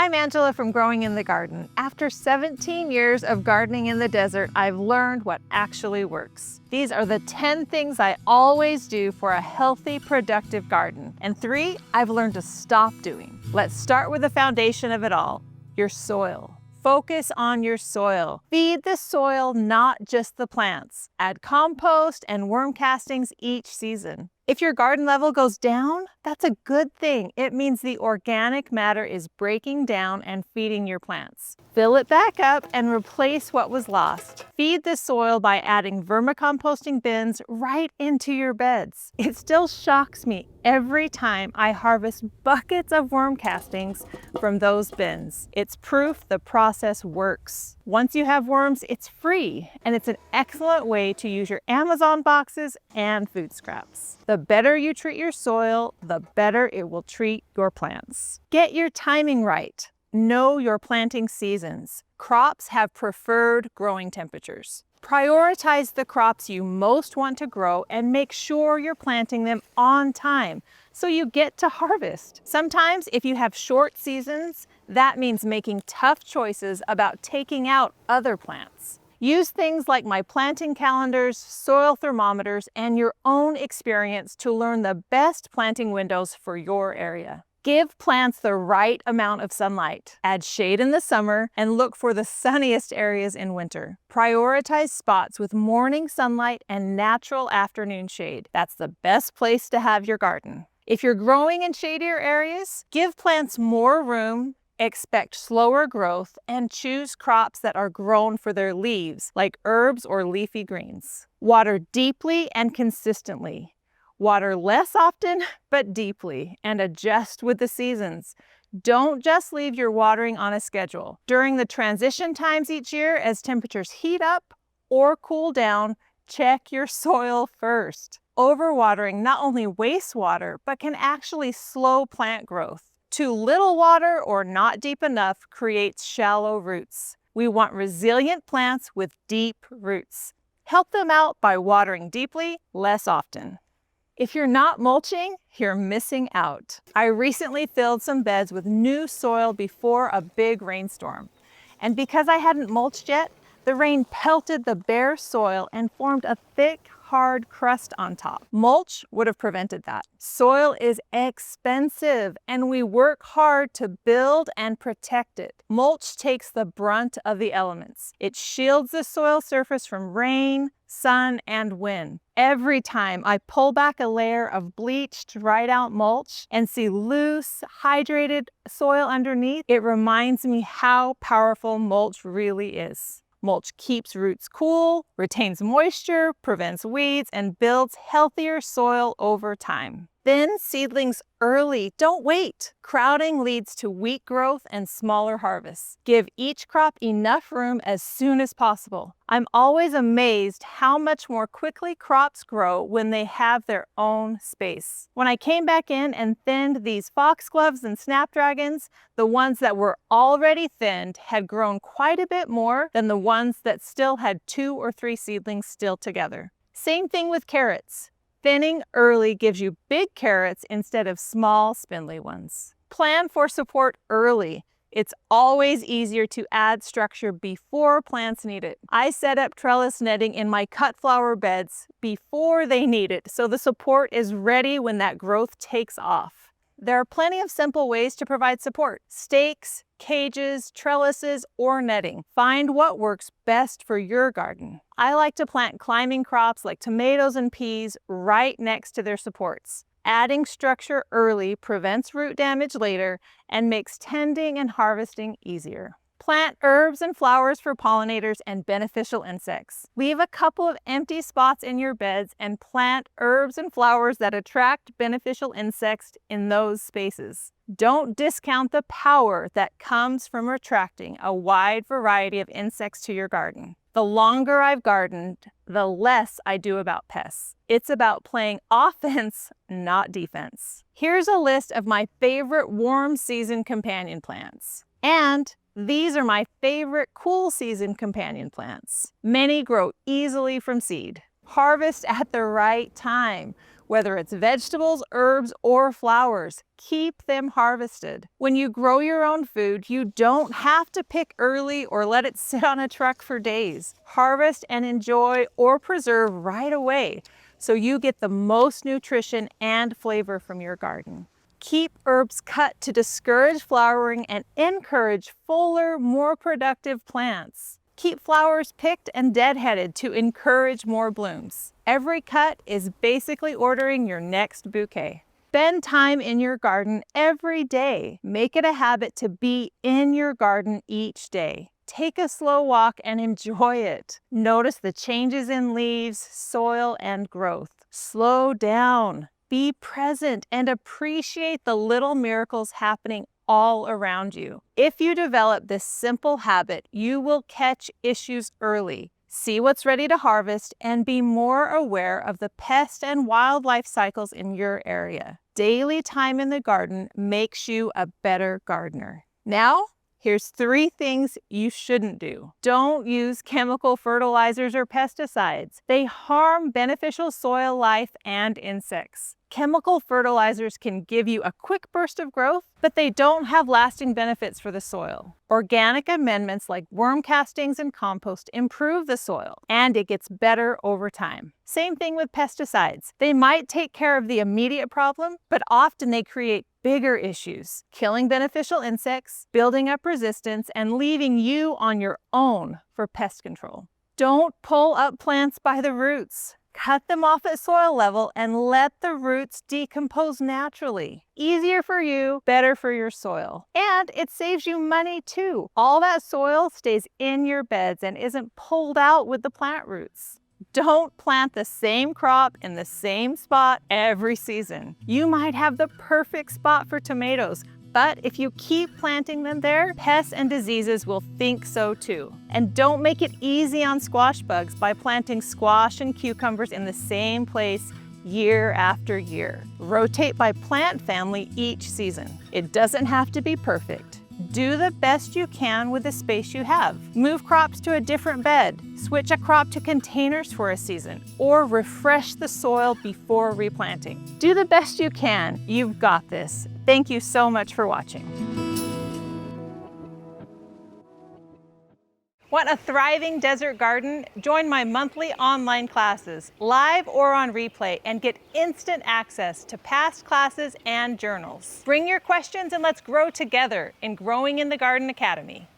I'm Angela from Growing in the Garden. After 17 years of gardening in the desert, I've learned what actually works. These are the 10 things I always do for a healthy, productive garden. And 3 I've learned to stop doing. Let's start with the foundation of it all, your soil. Focus on your soil. Feed the soil, not just the plants. Add compost and worm castings each season. If your garden level goes down, that's a good thing. It means the organic matter is breaking down and feeding your plants. Fill it back up and replace what was lost. Feed the soil by adding vermicomposting bins right into your beds. It still shocks me every time I harvest buckets of worm castings from those bins. It's proof the process works. Once you have worms, it's free, and it's an excellent way to use your Amazon boxes and food scraps. The better you treat your soil, the better it will treat your plants. Get your timing right. Know your planting seasons. Crops have preferred growing temperatures. Prioritize the crops you most want to grow and make sure you're planting them on time so you get to harvest. Sometimes if you have short seasons, that means making tough choices about taking out other plants. Use things like my planting calendars, soil thermometers, and your own experience to learn the best planting windows for your area. Give plants the right amount of sunlight. Add shade in the summer and look for the sunniest areas in winter. Prioritize spots with morning sunlight and natural afternoon shade. That's the best place to have your garden. If you're growing in shadier areas, give plants more room. Expect slower growth and choose crops that are grown for their leaves, like herbs or leafy greens. Water deeply and consistently. Water less often, but deeply, and adjust with the seasons. Don't just leave your watering on a schedule. During the transition times each year, as temperatures heat up or cool down, check your soil first. Overwatering not only wastes water, but can actually slow plant growth. Too little water or not deep enough creates shallow roots. We want resilient plants with deep roots. Help them out by watering deeply, less often. If you're not mulching, you're missing out. I recently filled some beds with new soil before a big rainstorm. And because I hadn't mulched yet, the rain pelted the bare soil and formed a thick, hard crust on top. Mulch would have prevented that. Soil is expensive, and we work hard to build and protect it. Mulch takes the brunt of the elements. It shields the soil surface from rain, sun, and wind. Every time I pull back a layer of bleached, dried out mulch and see loose, hydrated soil underneath, it reminds me how powerful mulch really is. Mulch keeps roots cool, retains moisture, prevents weeds, and builds healthier soil over time. Thin seedlings early, don't wait. Crowding leads to weak growth and smaller harvests. Give each crop enough room as soon as possible. I'm always amazed how much more quickly crops grow when they have their own space. When I came back in and thinned these foxgloves and snapdragons, the ones that were already thinned had grown quite a bit more than the ones that still had 2 or 3 seedlings still together. Same thing with carrots. Thinning early gives you big carrots instead of small, spindly ones. Plan for support early. It's always easier to add structure before plants need it. I set up trellis netting in my cut flower beds before they need it, so the support is ready when that growth takes off. There are plenty of simple ways to provide support: stakes, cages, trellises, or netting. Find what works best for your garden. I like to plant climbing crops like tomatoes and peas right next to their supports. Adding structure early prevents root damage later and makes tending and harvesting easier. Plant herbs and flowers for pollinators and beneficial insects. Leave a couple of empty spots in your beds and plant herbs and flowers that attract beneficial insects in those spaces. Don't discount the power that comes from attracting a wide variety of insects to your garden. The longer I've gardened, the less I do about pests. It's about playing offense, not defense. Here's a list of my favorite warm season companion plants. And these are my favorite cool season companion plants. Many grow easily from seed. Harvest at the right time. Whether it's vegetables, herbs, or flowers, keep them harvested. When you grow your own food, you don't have to pick early or let it sit on a truck for days. Harvest and enjoy or preserve right away so you get the most nutrition and flavor from your garden. Keep herbs cut to discourage flowering and encourage fuller, more productive plants. Keep flowers picked and deadheaded to encourage more blooms. Every cut is basically ordering your next bouquet. Spend time in your garden every day. Make it a habit to be in your garden each day. Take a slow walk and enjoy it. Notice the changes in leaves, soil, and growth. Slow down. Be present and appreciate the little miracles happening all around you. If you develop this simple habit, you will catch issues early, see what's ready to harvest, and be more aware of the pest and wildlife cycles in your area. Daily time in the garden makes you a better gardener. Now, here's 3 things you shouldn't do. Don't use chemical fertilizers or pesticides. They harm beneficial soil life and insects. Chemical fertilizers can give you a quick burst of growth, but they don't have lasting benefits for the soil. Organic amendments like worm castings and compost improve the soil, and it gets better over time. Same thing with pesticides. They might take care of the immediate problem, but often they create bigger issues, killing beneficial insects, building up resistance, and leaving you on your own for pest control. Don't pull up plants by the roots. Cut them off at soil level and let the roots decompose naturally. Easier for you, better for your soil. And it saves you money too. All that soil stays in your beds and isn't pulled out with the plant roots. Don't plant the same crop in the same spot every season. You might have the perfect spot for tomatoes, but if you keep planting them there, pests and diseases will think so too. And don't make it easy on squash bugs by planting squash and cucumbers in the same place year after year. Rotate by plant family each season. It doesn't have to be perfect. Do the best you can with the space you have. Move crops to a different bed. Switch a crop to containers for a season, or refresh the soil before replanting. Do the best you can. You've got this. Thank you so much for watching. Want a thriving desert garden? Join my monthly online classes, live or on replay, and get instant access to past classes and journals. Bring your questions and let's grow together in Growing in the Garden Academy.